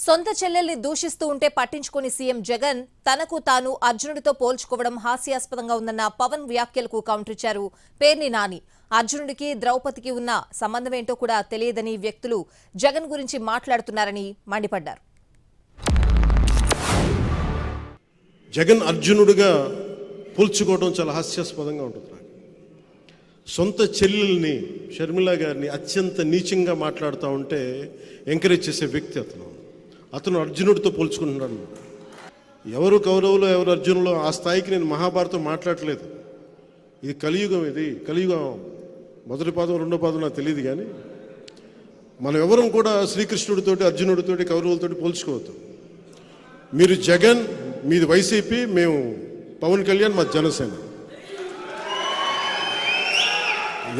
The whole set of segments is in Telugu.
సొంత చెల్లెల్ని దూషిస్తూ ఉంటే పట్టించుకుని సీఎం జగన్ తనకు తాను అర్జునుడితో పోల్చుకోవడం హాస్యాస్పదంగా ఉందన్న పవన్ వ్యాఖ్యలకు కౌంటర్ ఇచ్చారు పేర్ని నాని. అర్జునుడికి ద్రౌపదికి ఉన్న సంబంధమేంటో కూడా తెలియదని వ్యక్తులు జగన్ గురించి మాట్లాడుతున్నారని మండిపడ్డారు. జగన్ అర్జునుడిగా పోల్చుకోవడం చాలా హాస్యాస్పదంగా ఉంటుంది. సొంత చెల్లెల్ని షర్మిల గారిని అత్యంత నీచంగా మాట్లాడుతూ ఉంటే ఎంకరేజ్ చేసే వ్యక్తి అతను అర్జునుడితో పోల్చుకుంటున్నాడు. ఎవరు కౌరవులు ఎవరు అర్జునులు ఆ స్థాయికి నేను మహాభారతం మాట్లాడలేదు. ఇది కలియుగం. ఇది కలియుగం మొదటి పాదం రెండో పాదం నాకు తెలియదు, కానీ మనం ఎవరం కూడా శ్రీకృష్ణుడితోటి అర్జునుడితోటి కౌరవులతోటి పోల్చుకోవద్దు. మీరు జగన్, మీది వైసీపీ, మేము పవన్ కళ్యాణ్, మా జనసేన.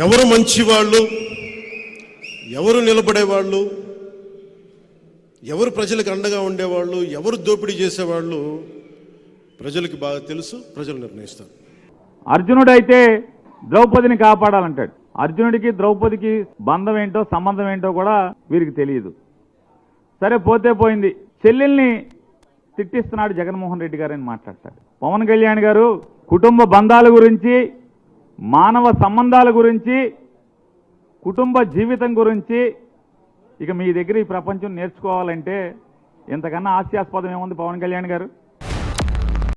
ఎవరు మంచివాళ్ళు, ఎవరు నిలబడేవాళ్ళు, ఎవరు ప్రజలకు అండగా ఉండేవాళ్ళు, ఎవరు దోపిడీ చేసేవాళ్ళు ప్రజలకు బాగా తెలుసు. ప్రజలు నిర్ణయిస్తారు. అర్జునుడైతే ద్రౌపదిని కాపాడాలంటాడు. అర్జునుడికి ద్రౌపదికి బంధం ఏంటో సంబంధం ఏంటో కూడా వీరికి తెలియదు. సరే, పోతే పోయింది. చెల్లెల్ని తిట్టిస్తున్నాడు జగన్మోహన్ రెడ్డి గారు అని మాట్లాడతాడు. పవన్ కళ్యాణ్ గారు కుటుంబ బంధాల గురించి, మానవ సంబంధాల గురించి, కుటుంబ జీవితం గురించి ఇక మీ దగ్గర ఈ ప్రపంచం నేర్చుకోవాలంటే ఇంతకన్నా హాస్యాస్పదం ఏముంది పవన్ కళ్యాణ్ గారు?